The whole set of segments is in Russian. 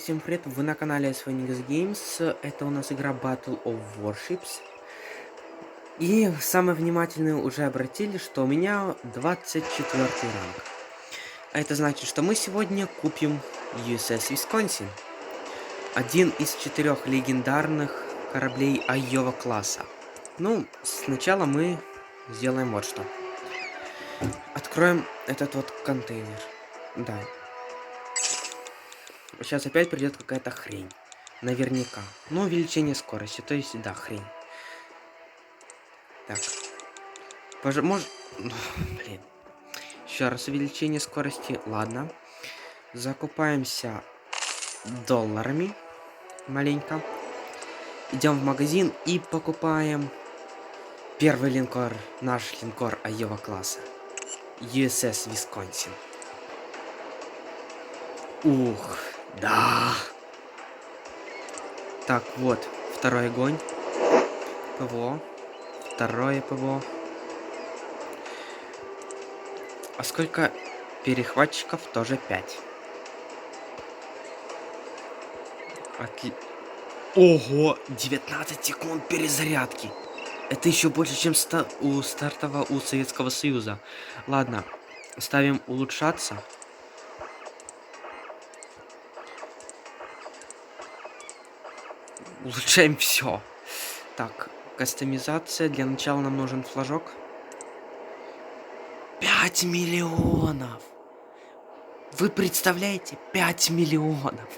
Всем привет, вы на канале Phoenix Games. Это у нас игра Battle of Warships. И самые внимательные уже обратили, что у меня 24 ранг. А это значит, что мы сегодня купим USS Wisconsin. Один из 4 легендарных кораблей Айова класса. Ну, сначала мы сделаем вот что. Откроем этот вот контейнер. Да. Сейчас опять придет какая-то хрень. Наверняка. Ну, увеличение скорости, то есть, да, хрень. Так. Может... Блин. Еще раз увеличение скорости. Ладно. Закупаемся долларами. Маленько. Идем в магазин и покупаем первый линкор. Наш линкор Айова класса. USS Wisconsin. Ух, да. Так, вот. Второй огонь. ПВО. Второе ПВО. А сколько перехватчиков? Тоже 5. Ого! 19 секунд перезарядки! Это еще больше, чем у стартового у Советского Союза. Ладно, ставим улучшаться. Улучшаем все. Так, кастомизация. Для начала нам нужен флажок. 5 миллионов! Вы представляете? 5 миллионов!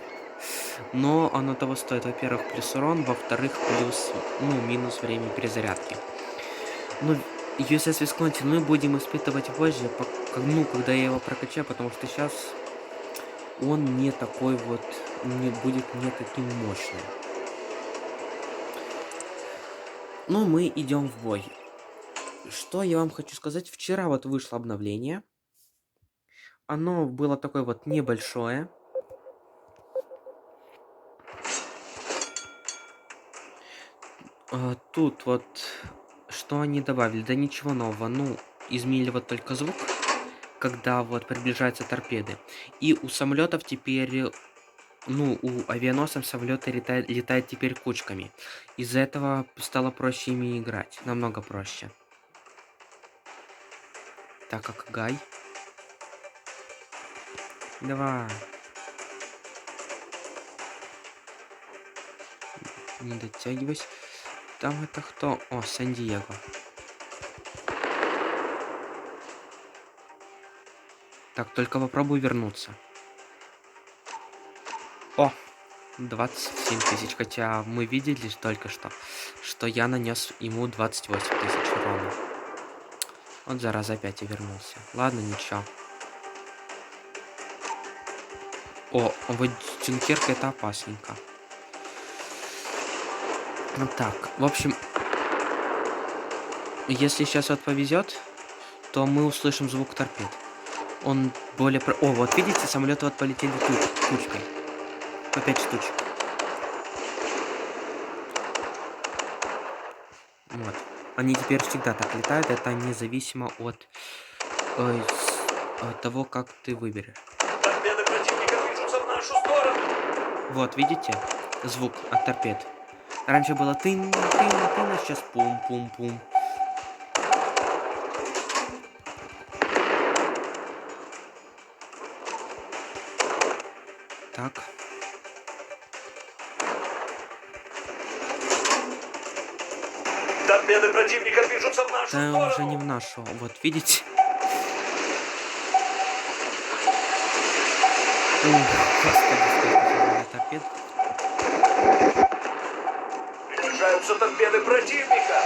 Но оно того стоит. Во-первых, плюс урон, во-вторых, плюс, минус время перезарядки. Ну, USS Wisconsin мы будем испытывать позже, когда я его прокачаю, потому что сейчас он не такой вот, не будет не таким мощным. Ну, мы идем в бой. Что я вам хочу сказать? Вчера вот вышло обновление. Оно было такое вот небольшое. Тут вот, что они добавили? Да ничего нового. Ну, изменили вот только звук, когда вот приближаются торпеды. И у самолетов теперь... Ну, у авианосцев самолеты летают теперь кучками. Из-за этого стало проще ими играть. Намного проще. Так как Гай. Давай. Не дотягивайся. Там это кто? О, Сан-Диего. Так, только попробуй вернуться. О, 27 тысяч. Хотя мы видели только что я нанес ему 28 тысяч урона. Вот зараза опять и вернулся. Ладно, ничего. О, вот Дюнкерк это опасненько. Ну так, в общем, если сейчас вот повезет, то мы услышим звук торпед. Он более... О, вот видите, самолеты вот полетели кучкой. По 5 штучек. Вот. Они теперь всегда так летают, это независимо от того, как ты выберешь. Торпеды противника движутся в нашу сторону. Вот, видите? Звук от торпед. Раньше было тын-тын-тын, а сейчас пум-пум-пум. Так. Торпеды противника движутся в нашу Да сторону. уже не в нашу. Вот, видите? Ух, господи, сколько же было торпед. Приближаются торпеды противника.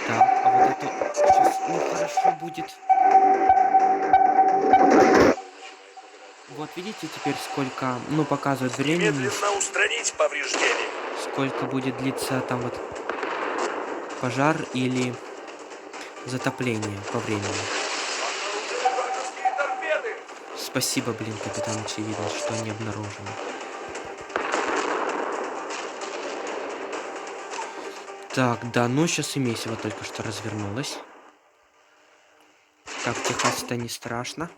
Так, а вот это сейчас нехорошо будет. Вот видите теперь сколько, показывает времени, Немедленно устранить повреждения. сколько будет длиться там вот пожар или затопление по времени. Обнаружены вражеские торпеды. Спасибо, блин, капитан очевидно, что не обнаружено. Так, да, ну сейчас и месиво только что развернулось. Так, Техас это не страшно.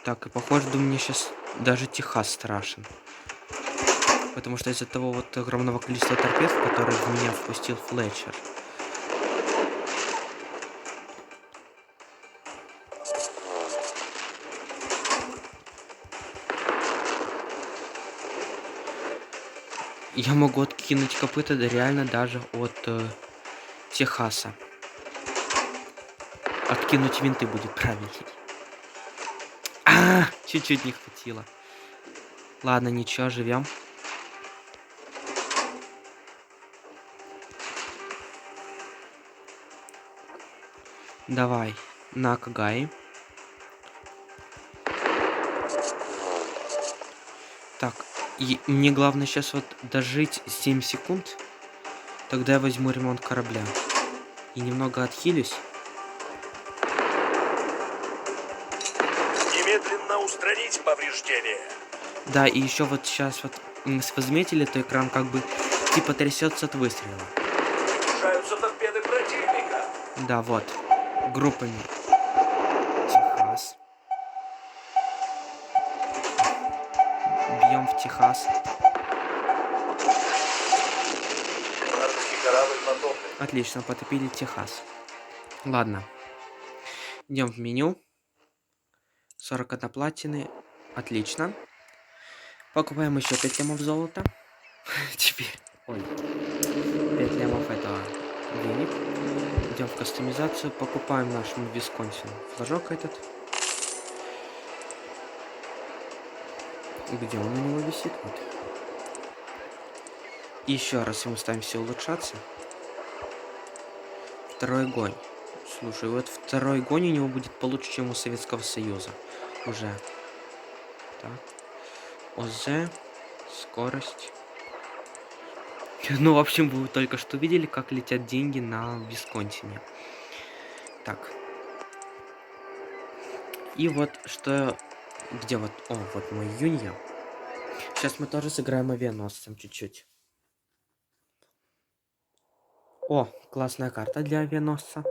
Так, и похоже, да мне сейчас даже Техас страшен. Потому что из-за того вот огромного количества торпед, в которые в меня впустил Флетчер. Я могу откинуть копыта реально даже от Техаса. Откинуть винты будет правильней. Чуть-чуть не хватило. Ладно, ничего, живем. Давай, на Кагаи. Так, и мне главное сейчас вот дожить 7 секунд. Тогда я возьму ремонт корабля. И немного отхилюсь. Немедленно устранить повреждения. Да, и еще вот сейчас вот, если вы заметили, то экран как бы типа трясется от выстрела. Приближаются торпеды противника. Да, вот. Группами. Техас. Бьем в Техас. Вражеский корабль потоплен. Отлично, потопили Техас. Ладно. Идем в меню. 41 платины. Отлично. Покупаем еще 5 лямов золота. Теперь. Ой. 5 лямов этого денег. Идем в кастомизацию. Покупаем нашему Висконсину флажок этот. Где он у него висит? Вот. И еще раз ему ставим все улучшаться. Второй огонь. Слушай, вот второй огонь у него будет получше, чем у Советского Союза. Уже. Так. ОЗ. Скорость. Ну, в общем, вы только что видели, как летят деньги на Висконсине. Так. И вот что... Где вот... О, вот мой Юнья. Сейчас мы тоже сыграем авианосцем чуть-чуть. О, классная карта для авианосца.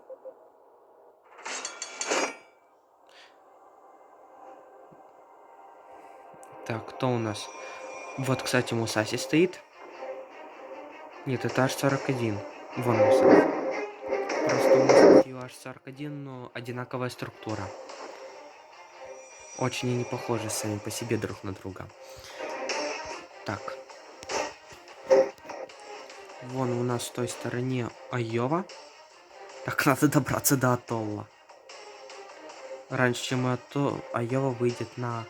Так, кто у нас? Вот, кстати, Мусаси стоит. Нет, это H41. Вон Мусаси. Просто у Мусаси и у H41, но одинаковая структура. Очень они похожи сами по себе друг на друга. Так. Вон у нас с той стороне Айова. Так, надо добраться до атолла. Раньше, чем Айова выйдет на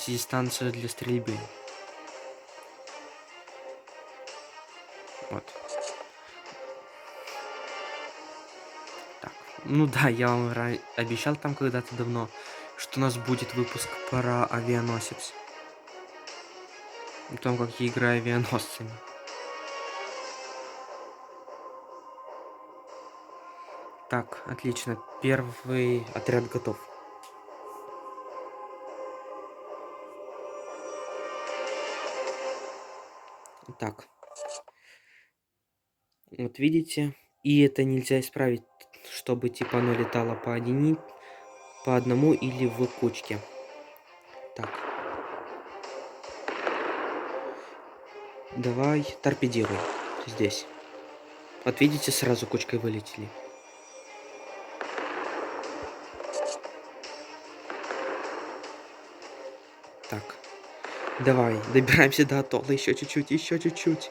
дистанцию для стрельбы. Вот. Так. Ну да, я вам обещал там когда-то давно, что у нас будет выпуск про авианосец. О том, как я играю авианосцами. Так, отлично. Первый отряд готов. Так. Вот видите? И это нельзя исправить, чтобы типа оно летало по одному или в кучке. Так. Давай торпедируй. Здесь. Вот видите, сразу кучкой вылетели. Так. Давай, добираемся до атолла. Еще чуть-чуть, еще чуть-чуть.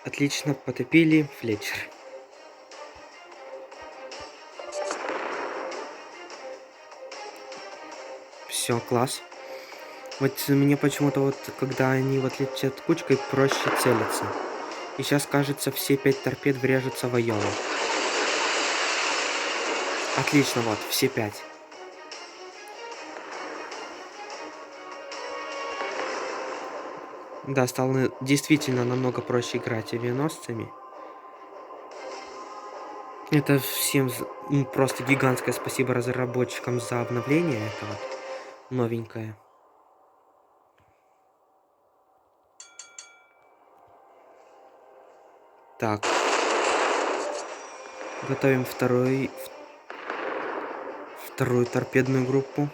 Отлично, потопили Флетчер. Все, класс. Вот мне почему-то вот, когда они вот летят кучкой, проще целиться. И сейчас, кажется, все 5 торпед врежутся в Айову. Отлично, вот, все 5. Да, стало действительно намного проще играть авианосцами. Это всем просто гигантское спасибо разработчикам за обновление. Это вот новенькое. Так. Готовим вторую торпедную группу.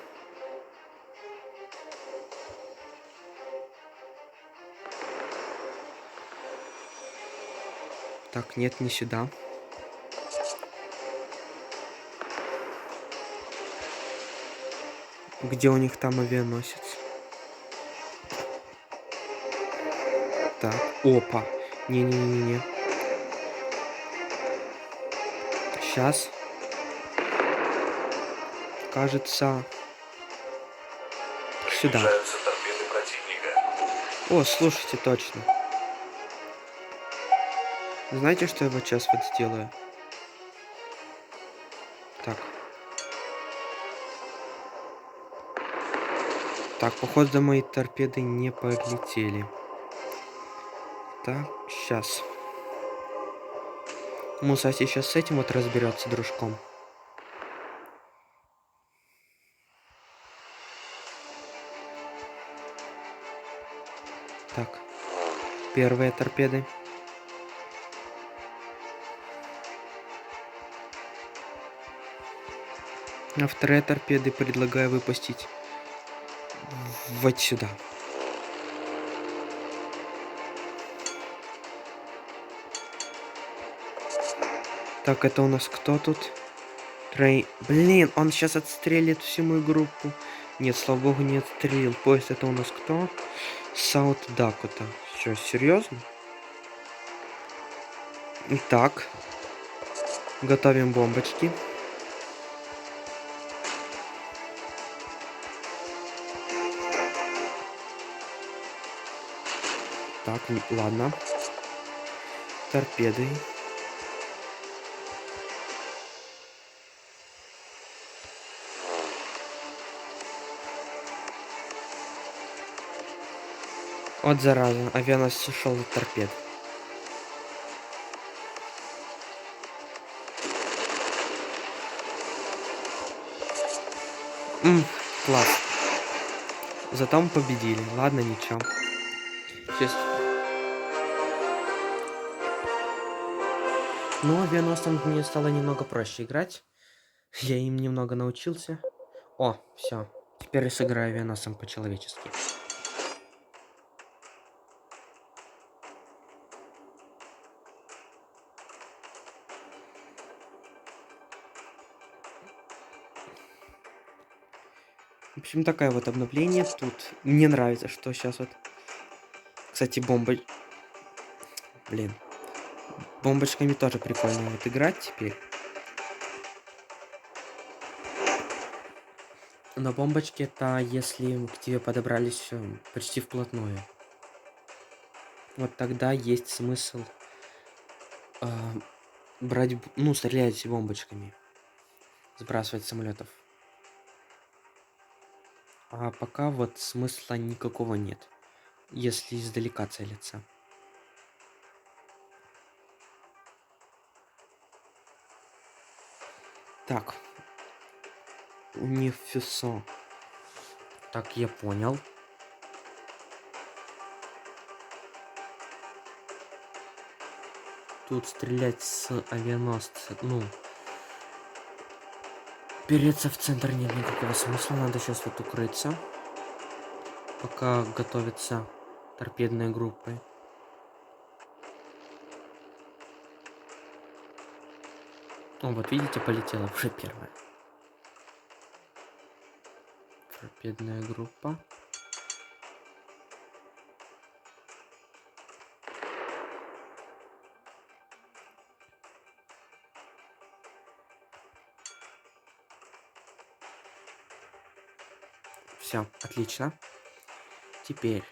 Так, нет, не сюда. Где у них там авианосец? Так, опа. Не-не-не-не. Сейчас. Кажется... Сюда. Снижаются торпеды противника. О, слушайте, точно. Знаете, что я вот сейчас вот сделаю? Так. Так, походу, мои торпеды не полетели. Так, сейчас. Муса сейчас с этим вот разберется дружком. Так. Первые торпеды. А вторые торпеды предлагаю выпустить вот сюда. Так, это у нас кто тут? Блин, он сейчас отстрелит всю мою группу. Нет, слава богу, не отстрелил. Поезд это у нас кто? Саут Дакота. Что, серьезно? Итак. Готовим бомбочки. Так, ладно. Торпеды. Вот зараза, авианосец ушел от торпед. Класс. Зато мы победили. Ладно, ничего. Сейчас. Ну, авианосцем мне стало немного проще играть. Я им немного научился. О, все. Теперь я сыграю авианосцем по-человечески. В общем, такое вот обновление тут. Мне нравится, что сейчас вот... Кстати, бомба... Блин. Бомбочками тоже прикольно вот играть теперь. Но бомбочки это если к тебе подобрались почти вплотную. Вот тогда есть смысл брать, ну, стрелять бомбочками. Сбрасывать с самолетов. А пока вот смысла никакого нет. Если издалека целиться. Так. Унифисо. Так, я понял. Тут стрелять с авианосца, ну... Переться в центр нет никакого смысла. Надо сейчас вот укрыться. Пока готовятся торпедные группы. О, вот видите, полетела уже первая. Торпедная группа. Все, отлично. Теперь.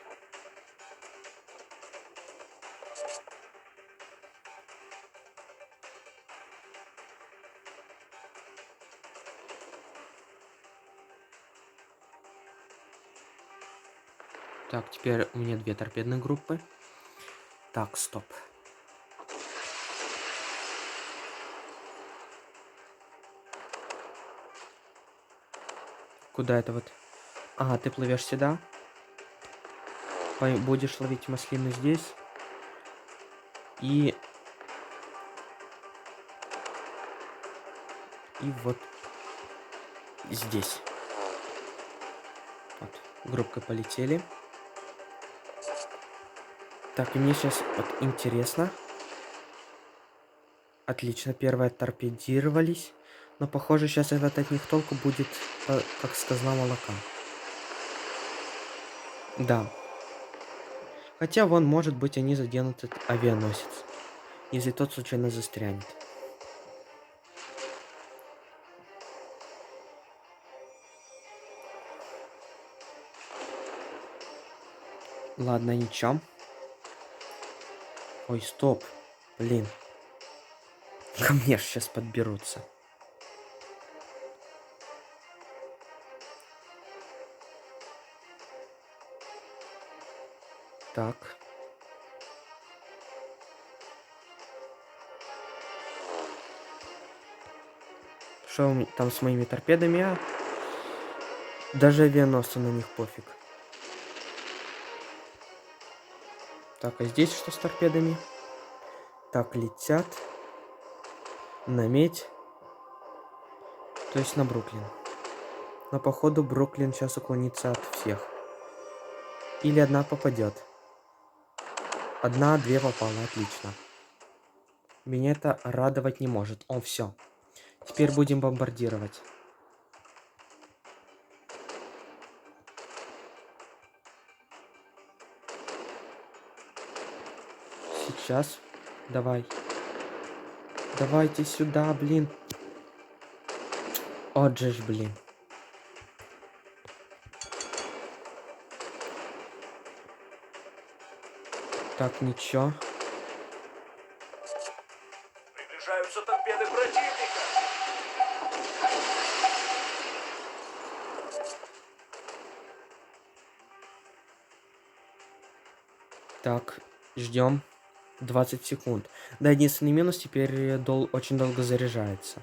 Так, теперь у меня две торпедные группы. Так, стоп. Куда это вот? Ага, ты плывешь сюда. Будешь ловить маслины здесь. И вот здесь. Вот, группкой полетели. Так, и мне сейчас вот интересно. Отлично, первые торпедировались. Но похоже, сейчас этот от них толку будет, как с козла молока. Да. Хотя, вон, может быть, они заденут этот авианосец. Если тот случайно застрянет. Ладно, ничего. Ой, стоп. Блин. Ко мне ж сейчас подберутся. Так. Что там с моими торпедами? Даже авианосцу на них пофиг. Так, а здесь что с торпедами? Так, летят. На медь. То есть на Бруклин. Но походу Бруклин сейчас уклонится от всех. Или одна попадет. Одна-две попала, отлично. Меня это радовать не может. О, все. Теперь будем бомбардировать. Сейчас. Давай. Давайте сюда, блин. Вот же ж, блин. Так, ничего. Приближаются торпеды противника. Так, ждем 20 секунд. Да, единственный минус, теперь очень долго заряжается.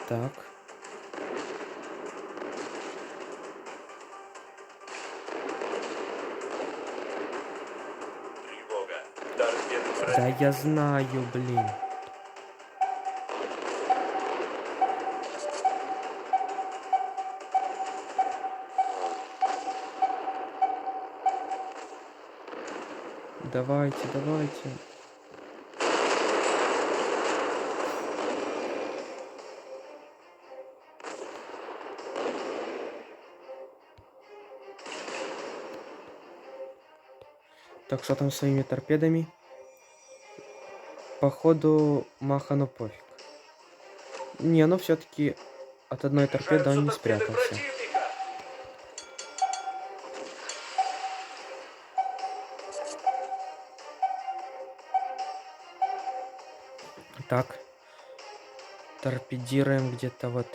Так. Тревога. Торпеды Да, противника. я знаю, блин. Давайте, давайте. Так, что там с своими торпедами? Походу, Махану пофиг. Не, но все-таки от одной торпеды он не Приближаются торпеды спрятался. противника. Так. Торпедируем где-то вот.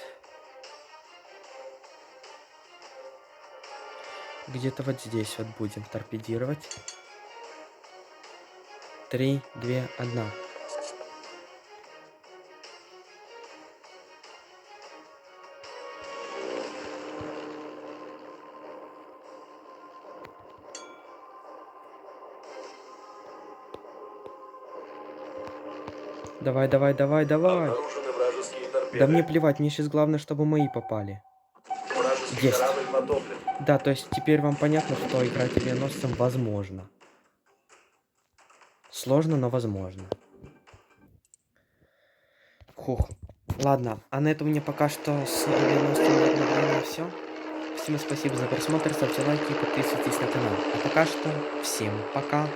Где-то вот здесь вот будем торпедировать. 3, 2, 1. Давай, давай, давай, давай. Обнаружены вражеские торпеды. Да мне плевать, мне сейчас главное, чтобы мои попали. Вражеский Есть. корабль потоплен. Да, то есть теперь вам понятно, что играть авианосцем возможно. Сложно, но возможно. Хух. Ладно, а на этом мне пока что с авианосцем все. Всем спасибо за просмотр, ставьте лайки и подписывайтесь на канал. А пока что всем пока.